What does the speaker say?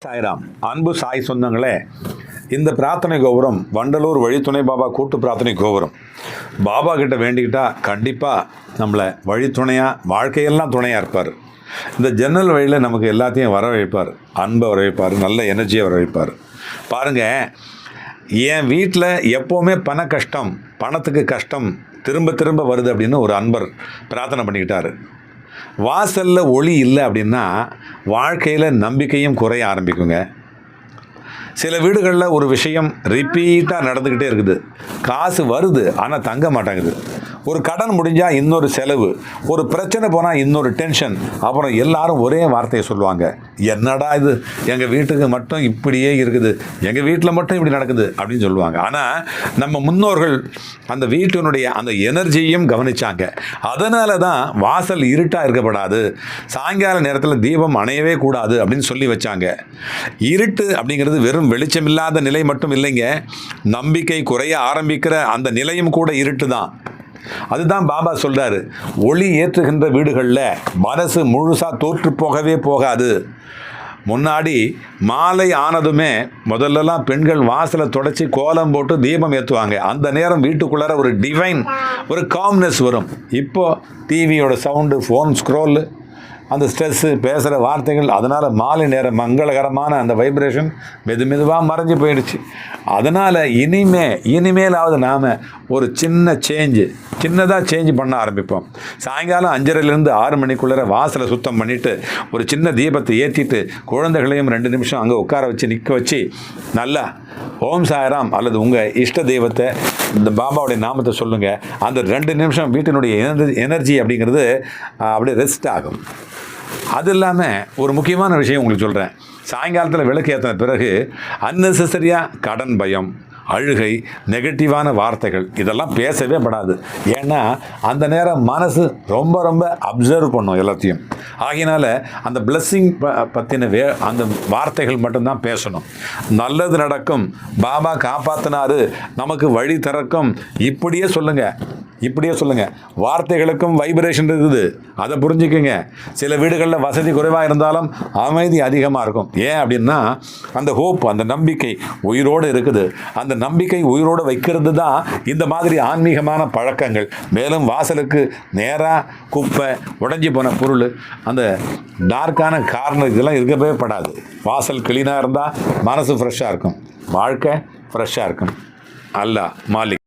சாய்ராம். அன்பு சாய் சொந்தங்களே, இந்த பிரார்த்தனை கோபுரம் வண்டலூர் வழித்துணை பாபா கூட்டு பிரார்த்தனை கோபுரம். பாபா கிட்ட வேண்டிக்கிட்டா கண்டிப்பாக நம்மளை வழித்துணையாக வாழ்க்கையெல்லாம் துணையாக இருப்பார். இந்த ஜன்னல் வழியில் நமக்கு எல்லாத்தையும் வர வைப்பார், அன்பை வர வைப்பார், நல்ல எனர்ஜியை வர வைப்பார். பாருங்கள், என் வீட்டில் எப்போவுமே பண கஷ்டம், பணத்துக்கு கஷ்டம் திரும்ப திரும்ப வருது அப்படின்னு ஒரு அன்பர் பிரார்த்தனை பண்ணிக்கிட்டார். வாசலில் ஒளி இல்லை அப்படின்னா வாழ்க்கையில் நம்பிக்கையும் குறைய ஆரம்பிக்குங்க. சில வீடுகளில் ஒரு விஷயம் ரிப்பீட்டாக நடந்துக்கிட்டே இருக்குது. காசு வருது ஆனால் தங்க மாட்டேங்குது. ஒரு கடன் முடிஞ்சால் இன்னொரு செலவு, ஒரு பிரச்சனை போனால் இன்னொரு டென்ஷன். அப்புறம் எல்லாரும் ஒரே வார்த்தையை சொல்லுவாங்க, என்னடா இது எங்கள் வீட்டுக்கு மட்டும் இப்படியே இருக்குது, எங்கள் வீட்டில் மட்டும் இப்படி நடக்குது அப்படின்னு சொல்லுவாங்க. ஆனால் நம்ம முன்னோர்கள் அந்த வீட்டினுடைய அந்த எனர்ஜியும் கவனித்தாங்க. அதனால தான் வாசல் இருட்டாக இருக்கப்படாது, சாயங்கால நேரத்தில் தீபம் அணையவே கூடாது அப்படின்னு சொல்லி வச்சாங்க. இருட்டு அப்படிங்கிறது வெறும் வெளிச்சமில்லாத நிலை மட்டும் இல்லைங்க, நம்பிக்கை குறைய ஆரம்பிக்கிற அந்த நிலையும் கூட இருட்டு தான். அதுதான் பாபா சொல்றாரு, ஒளி ஏற்றுகின்ற வீடுகளில் மனசு முழுசாக தோற்று போகவே போகாது. முன்னாடி மாலை ஆனதுமே முதல்லலாம் பெண்கள் வாசலை தொடச்சி கோலம் போட்டு தீபம் ஏற்றுவாங்க. அந்த நேரம் வீட்டுக்குள்ளார ஒரு டிவைன், ஒரு காம்னஸ் வரும். இப்போது டிவியோட சவுண்டு, ஃபோன் ஸ்க்ரோலு, அந்த ஸ்ட்ரெஸ்ஸு, பேசுகிற வார்த்தைகள், அதனால் மாலை நேரம் மங்களகரமான அந்த வைப்ரேஷன் மெதுவாக மறைஞ்சு போயிடுச்சு. அதனால் இனிமேலாவது நாம் ஒரு சின்னதாக சேஞ்சு பண்ண ஆரம்பிப்போம். சாயங்காலம் 5:30லேருந்து 6 மணிக்குள்ளே வாசலை சுத்தம் பண்ணிவிட்டு ஒரு சின்ன தீபத்தை ஏற்றிட்டு குழந்தைகளையும் 2 நிமிஷம் அங்கே உட்கார வச்சு நிற்க வச்சு நல்லா ஓம் சாய்ராம் அல்லது உங்கள் இஷ்ட தெய்வத்தை, இந்த பாபாவுடைய நாமத்தை சொல்லுங்கள். அந்த 2 நிமிஷம் வீட்டினுடைய எனர்ஜி அப்படிங்கிறது அப்படியே ரெஸ்ட் ஆகும். அது இல்லாமல் ஒரு முக்கியமான விஷயம் உங்களுக்கு சொல்கிறேன். சாயங்காலத்தில் விளக்கு ஏற்றின பிறகு அன்னெசரியாக கடன் பயம், அழுகை, நெகட்டிவான வார்த்தைகள் இதெல்லாம் பேசவே படாது. ஏன்னா அந்த நேரம் மனசு ரொம்ப அப்சர்வ் பண்ணும் எல்லாத்தையும். ஆகினால அந்த பிளஸ்ஸிங் பற்றின அந்த வார்த்தைகள் மட்டும்தான் பேசணும். நல்லது நடக்கும், பாபா காப்பாற்றினாரு, நமக்கு வழி திறக்கும், இப்படியே சொல்லுங்கள். வார்த்தைகளுக்கும் வைப்ரேஷன் இருக்குது, அதை புரிஞ்சுக்குங்க. சில வீடுகளில் வசதி குறைவாக இருந்தாலும் அமைதி அதிகமாக இருக்கும். ஏன் அப்படின்னா அந்த ஹோப், அந்த நம்பிக்கை உயிரோடு இருக்குது. அந்த நம்பிக்கை உயிரோடு வைக்கிறது தான் இந்த மாதிரி ஆன்மீகமான பழக்கங்கள். மேலும் வாசலுக்கு நேராக குப்பை, உடைஞ்சி போன பொருள், அந்த டார்க்கான கார்னர் இதெல்லாம் இருக்கவே படாது. வாசல் கிளீனாக இருந்தால் மனசு ஃப்ரெஷ்ஷாக இருக்கும், வாழ்க்கை ஃப்ரெஷ்ஷாக இருக்கும். அல்லாஹ் மாலிக்.